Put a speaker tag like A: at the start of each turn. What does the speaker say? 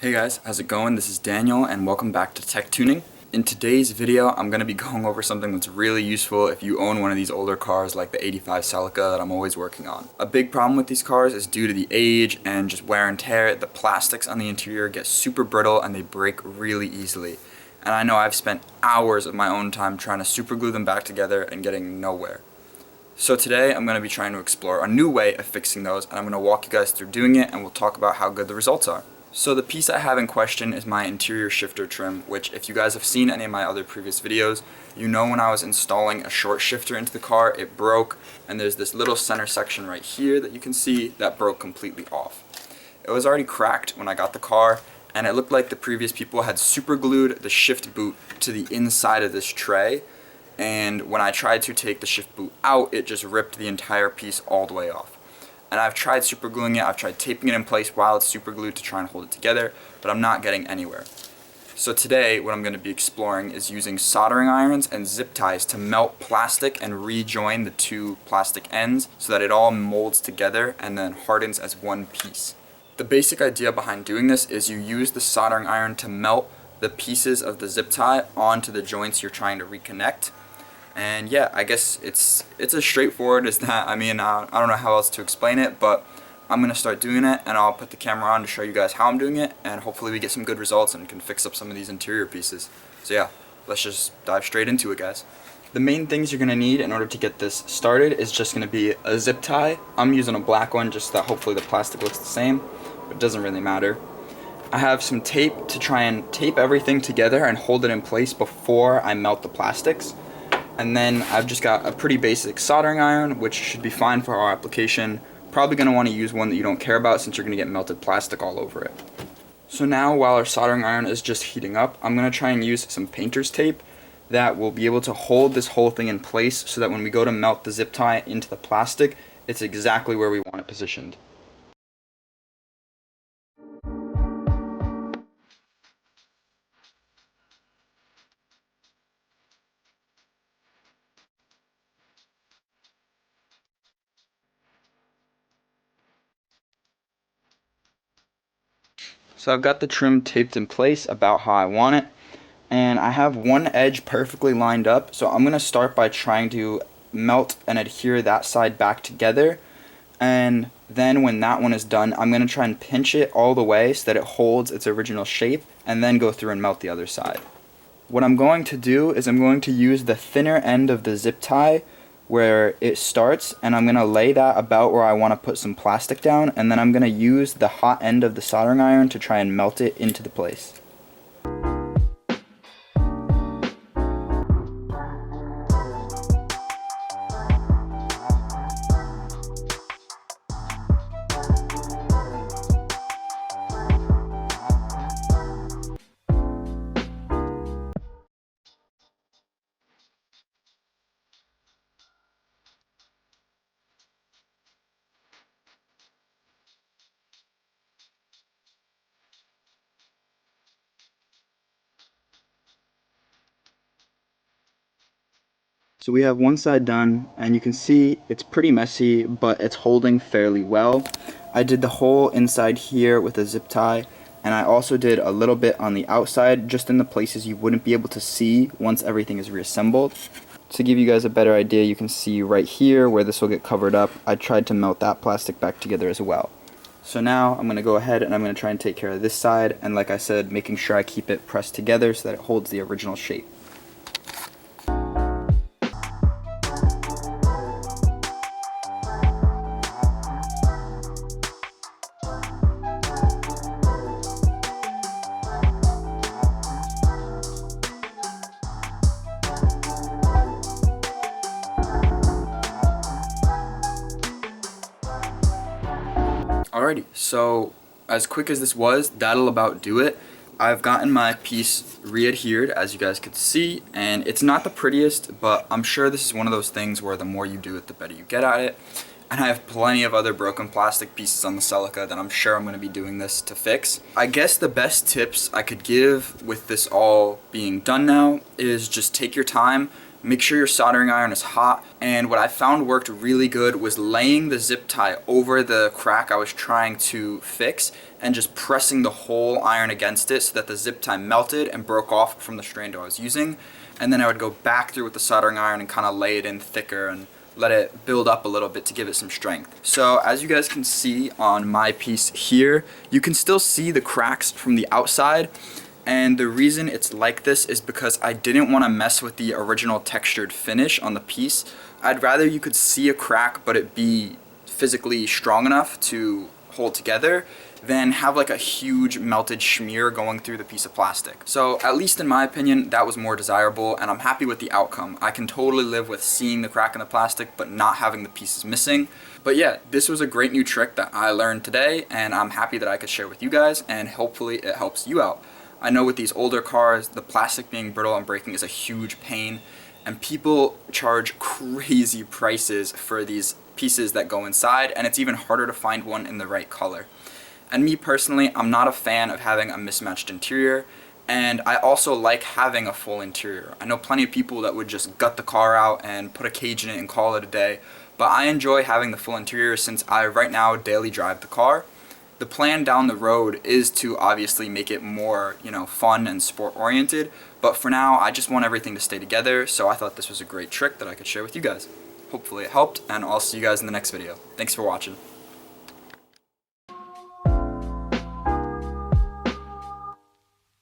A: Hey guys, how's it going? This is Daniel and welcome back to Tech Tuning. In today's video, I'm going to be going over something that's really useful if you own one of these older cars like the '85 Celica that I'm always working on. A big problem with these cars is due to the age and just wear and tear. The plastics on the interior get super brittle and they break really easily. And I know I've spent hours of my own time trying to super glue them back together and getting nowhere. So today I'm going to be trying to explore a new way of fixing those, and I'm going to walk you guys through doing it and we'll talk about how good the results are. So the piece I have in question is my interior shifter trim, which if you guys have seen any of my other previous videos, you know when I was installing a short shifter into the car, it broke, and there's this little center section right here that you can see that broke completely off. It was already cracked when I got the car, and it looked like the previous people had super glued the shift boot to the inside of this tray, and when I tried to take the shift boot out, it just ripped the entire piece all the way off. And I've tried super gluing it, I've tried taping it in place while it's super glued to try and hold it together, but I'm not getting anywhere. So today, what I'm going to be exploring is using soldering irons and zip ties to melt plastic and rejoin the two plastic ends so that it all molds together and then hardens as one piece. The basic idea behind doing this is you use the soldering iron to melt the pieces of the zip tie onto the joints you're trying to reconnect. And yeah, I guess it's as straightforward as that. I mean, I don't know how else to explain it, but I'm going to start doing it, and I'll put the camera on to show you guys how I'm doing it, and hopefully we get some good results and can fix up some of these interior pieces. So yeah, let's just dive straight into it, guys. The main things you're going to need in order to get this started is just going to be a zip tie. I'm using a black one just so that hopefully the plastic looks the same, but it doesn't really matter. I have some tape to try and tape everything together and hold it in place before I melt the plastics. And then I've just got a pretty basic soldering iron, which should be fine for our application. Probably going to want to use one that you don't care about since you're going to get melted plastic all over it. So now, while our soldering iron is just heating up, I'm going to try and use some painter's tape that will be able to hold this whole thing in place so that when we go to melt the zip tie into the plastic, it's exactly where we want it positioned. So I've got the trim taped in place about how I want it, and I have one edge perfectly lined up, so I'm going to start by trying to melt and adhere that side back together, and then when that one is done, I'm going to try and pinch it all the way so that it holds its original shape, and then go through and melt the other side. What I'm going to do is I'm going to use the thinner end of the zip tie where it starts, and I'm going to lay that about where I want to put some plastic down, and then I'm going to use the hot end of the soldering iron to try and melt it into the place. So we have one side done, and you can see it's pretty messy, but it's holding fairly well. I did the whole inside here with a zip tie, and I also did a little bit on the outside, just in the places you wouldn't be able to see once everything is reassembled. To give you guys a better idea, you can see right here where this will get covered up, I tried to melt that plastic back together as well. So now I'm going to go ahead and I'm going to try and take care of this side, and like I said, making sure I keep it pressed together so that it holds the original shape. Alrighty, so as quick as this was, that'll about do it. I've gotten my piece re-adhered, as you guys could see, and it's not the prettiest, but I'm sure this is one of those things where the more you do it, the better you get at it. And I have plenty of other broken plastic pieces on the Celica that I'm sure I'm going to be doing this to fix. I guess the best tips I could give with this all being done now is just take your time. Make sure your soldering iron is hot, and what I found worked really good was laying the zip tie over the crack I was trying to fix and just pressing the whole iron against it so that the zip tie melted and broke off from the strand I was using. And then I would go back through with the soldering iron and kind of lay it in thicker and let it build up a little bit to give it some strength. So as you guys can see on my piece here, you can still see the cracks from the outside. And the reason it's like this is because I didn't want to mess with the original textured finish on the piece. I'd rather you could see a crack but it be physically strong enough to hold together than have like a huge melted smear going through the piece of plastic. So at least in my opinion, that was more desirable, and I'm happy with the outcome. I can totally live with seeing the crack in the plastic but not having the pieces missing. But yeah, this was a great new trick that I learned today, and I'm happy that I could share with you guys, and hopefully it helps you out. I know with these older cars, the plastic being brittle and breaking is a huge pain, and people charge crazy prices for these pieces that go inside, and it's even harder to find one in the right color. And me personally, I'm not a fan of having a mismatched interior, and I also like having a full interior. I know plenty of people that would just gut the car out and put a cage in it and call it a day, but I enjoy having the full interior since I right now daily drive the car. The plan down the road is to obviously make it more, fun and sport oriented, but for now I just want everything to stay together, so I thought this was a great trick that I could share with you guys. Hopefully it helped, and I'll see you guys in the next video. Thanks for watching.